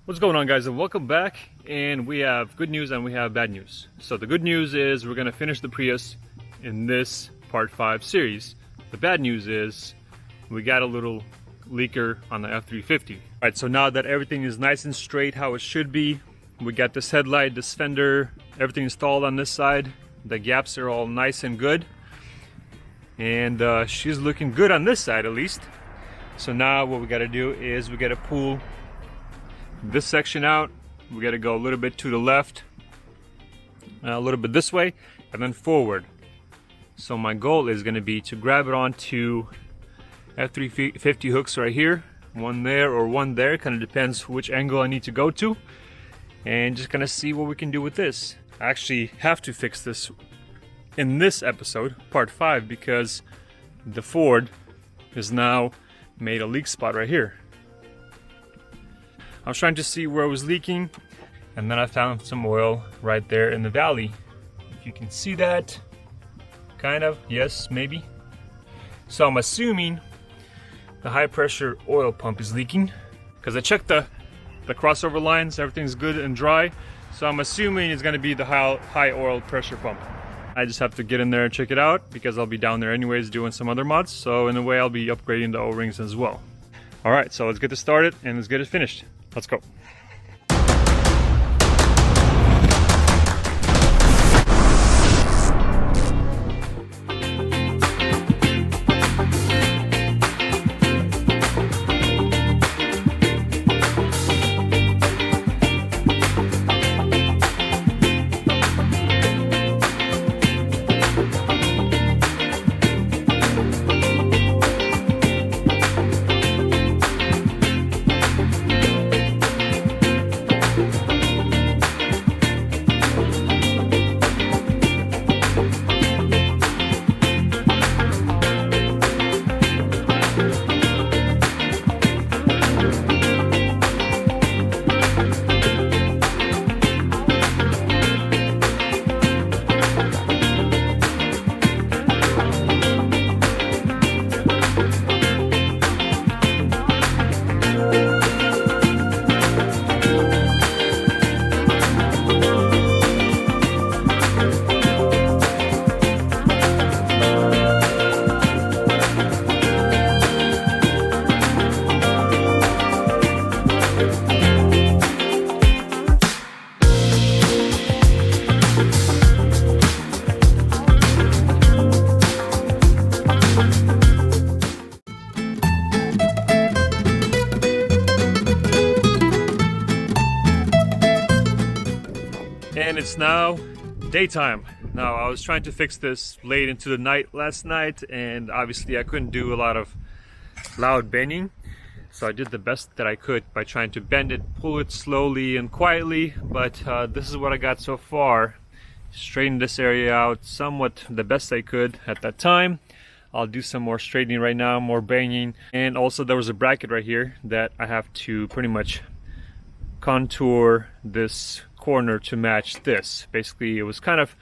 What's going on, guys, and welcome back. And we have good news and we have bad news. So the good news is we're gonna finish the Prius in this part 5 series. The bad news is we got a little leaker on the F350. All right, so now that everything is nice and straight how it should be, we got this headlight, this fender, everything installed on this side. The gaps are all nice and good. And she's looking good on this side at least. So now what we gotta do is we gotta pull this section out. We got to go a little bit to the left, a little bit this way, and then forward. So my goal is going to be to grab it onto F350 hooks right here, one there or one there, kind of depends which angle I need to go to, and just gonna see what we can do with this. I actually have to fix this in this episode, part 5, because the Ford has now made a leak spot right here. I was trying to see where it was leaking, and then I found some oil right there in the valley. If you can see that, kind of, yes, maybe. So I'm assuming the high pressure oil pump is leaking, because I checked the crossover lines, everything's good and dry. So I'm assuming it's gonna be the high oil pressure pump. I just have to get in there and check it out, because I'll be down there anyways doing some other mods. So in a way I'll be upgrading the O-rings as well. All right, so let's get this started and let's get it finished. Let's go. And it's now daytime. Now, I was trying to fix this late into the night last night, and obviously I couldn't do a lot of loud bending. So I did the best that I could by trying to bend it, pull it slowly and quietly, but this is what I got so far. Straighten this area out somewhat the best I could at that time. I'll do some more straightening right now, more banging. And also there was a bracket right here that I have to pretty much contour this corner to match this. Basically it was kind of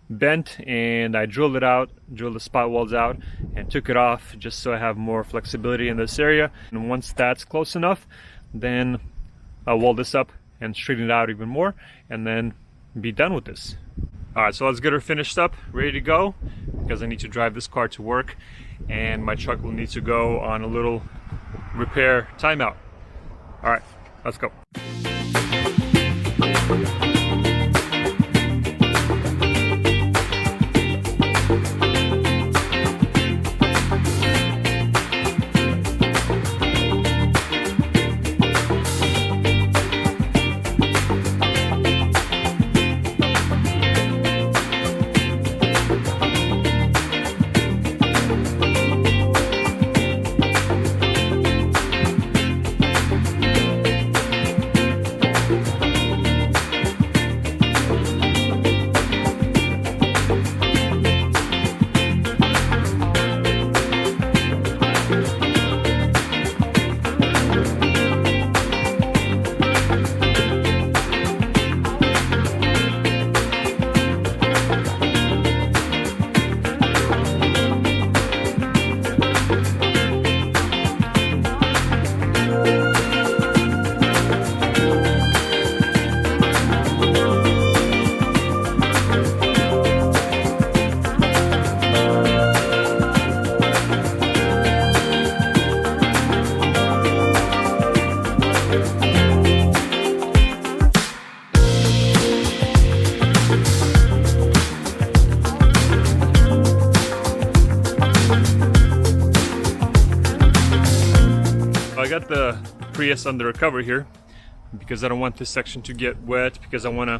bent, and I drilled it out, drilled the spot welds out and took it off just so I have more flexibility in this area. And once that's close enough, then I'll weld this up and straighten it out even more and then be done with this. Alright, so let's get her finished up, ready to go, because I need to drive this car to work and my truck will need to go on a little repair timeout. Alright, let's go. got the Prius under a cover here because I don't want this section to get wet, because I want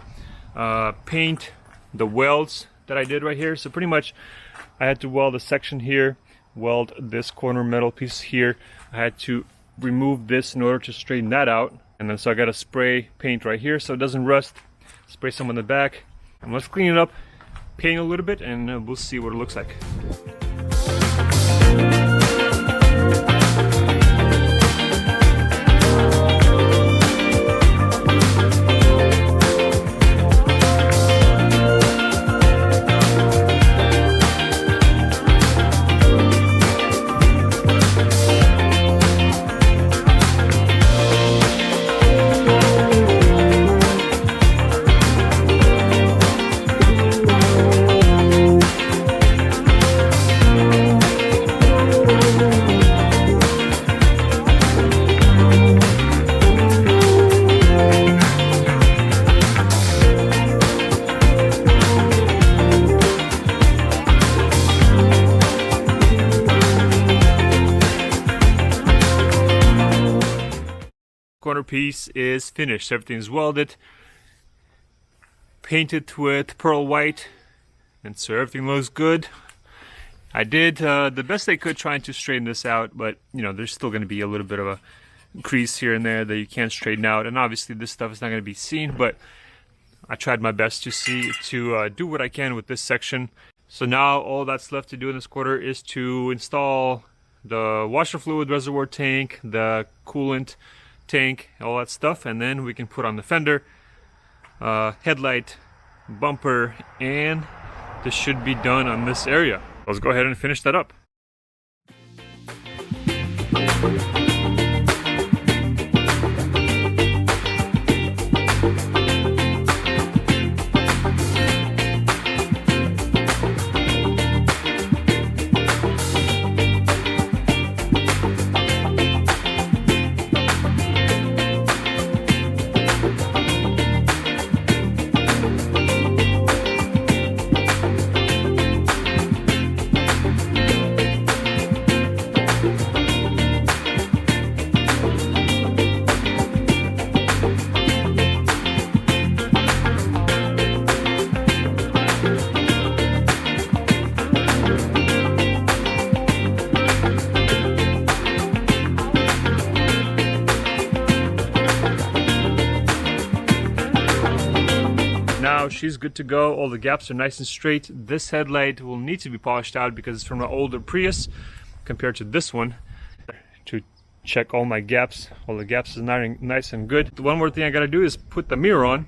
to paint the welds that I did right here. So pretty much I had to weld a section here, weld this corner metal piece here. I had to remove this in order to straighten that out. And then so I got to spray paint right here so it doesn't rust. Spray some on the back. And let's clean it up, paint a little bit, and we'll see what it looks like. Corner piece is finished. Everything's welded, painted with pearl white, and so everything looks good. I did the best I could trying to straighten this out, but you know, there's still going to be a little bit of a crease here and there that you can't straighten out, and obviously this stuff is not going to be seen, but I tried my best to do what I can with this section. So now all that's left to do in this quarter is to install the washer fluid reservoir tank, the coolant tank, all that stuff, and then we can put on the fender, headlight, bumper, and this should be done on this area. Let's go ahead and finish that up. Now she's good to go. All the gaps are nice and straight. This headlight will need to be polished out because it's from an older Prius compared to this one. To check all my gaps, all the gaps is nice and good. The one more thing I gotta do is put the mirror on,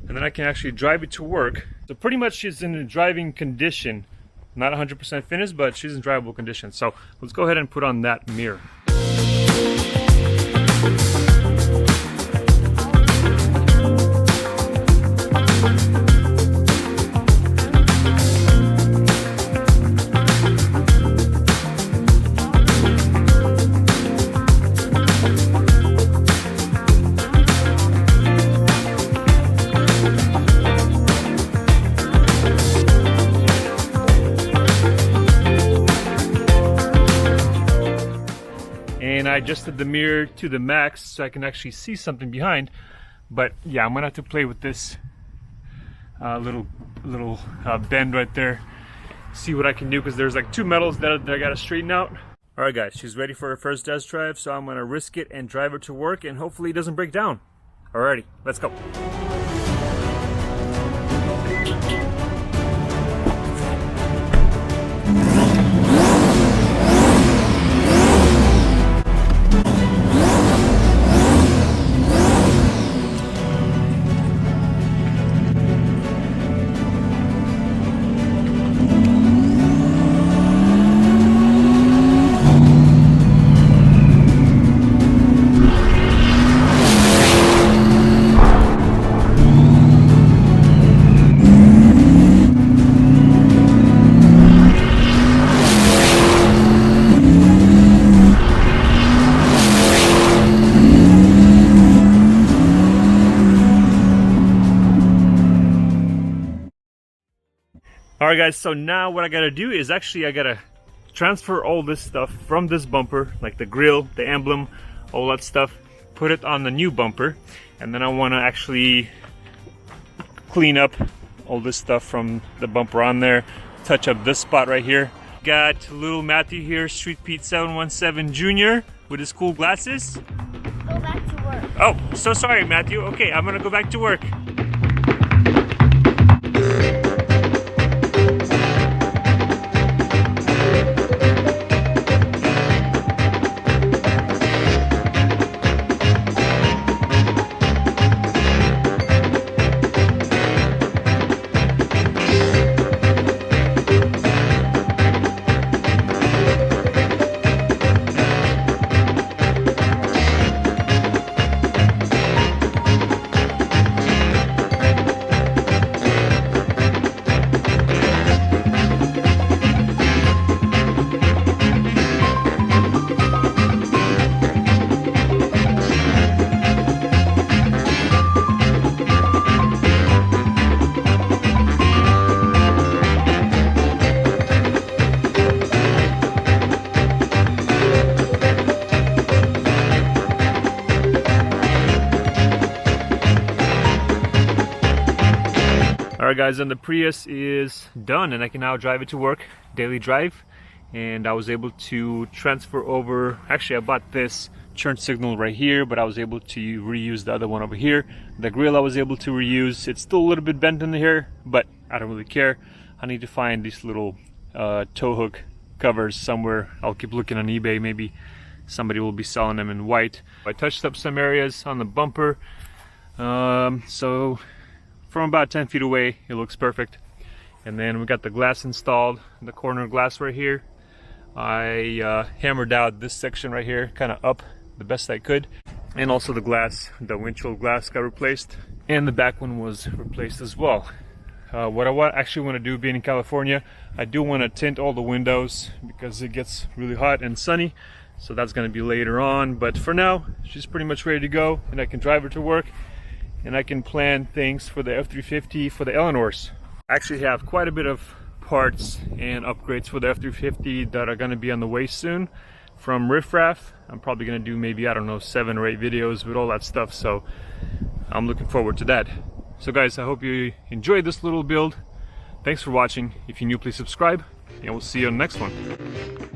and then I can actually drive it to work. So pretty much she's in a driving condition. Not 100% finished, but she's in drivable condition. So let's go ahead and put on that mirror. And I adjusted the mirror to the max so I can actually see something behind. But yeah, I'm gonna have to play with this little bend right there, see what I can do, because there's like two metals that I gotta straighten out. All right guys, she's ready for her first test drive, so I'm gonna risk it and drive her to work, and hopefully it doesn't break down. Alrighty, let's go. Alright guys, so now what I gotta do is actually I gotta transfer all this stuff from this bumper, like the grill, the emblem, all that stuff, put it on the new bumper, and then I want to actually clean up all this stuff from the bumper on there, touch up this spot right here. Got little Matthew here, Street Pete 717 Jr. with his cool glasses. Go back to work. Oh, so sorry, Matthew. Okay, I'm gonna go back to work. Alright guys, and the Prius is done and I can now drive it to work, daily drive. And I was able to transfer over, actually I bought this turn signal right here, but I was able to reuse the other one over here. The grill I was able to reuse. It's still a little bit bent in here, but I don't really care. I need to find these little tow hook covers somewhere. I'll keep looking on eBay, maybe somebody will be selling them in white. I touched up some areas on the bumper, so from about 10 feet away it looks perfect. And then we got the glass installed, the corner glass right here. I hammered out this section right here, kind of up the best I could. And also the glass, the windshield glass got replaced. And the back one was replaced as well. What I actually want to do, being in California, I do want to tint all the windows because it gets really hot and sunny. So that's going to be later on. But for now, she's pretty much ready to go and I can drive her to work. And I can plan things for the F-350 for the Eleanors. I actually have quite a bit of parts and upgrades for the F-350 that are going to be on the way soon from Riff Raff. I'm probably going to do maybe, I don't know, 7 or 8 videos with all that stuff, so I'm looking forward to that. So guys, I hope you enjoyed this little build. Thanks for watching. If you're new, please subscribe, and we'll see you on the next one.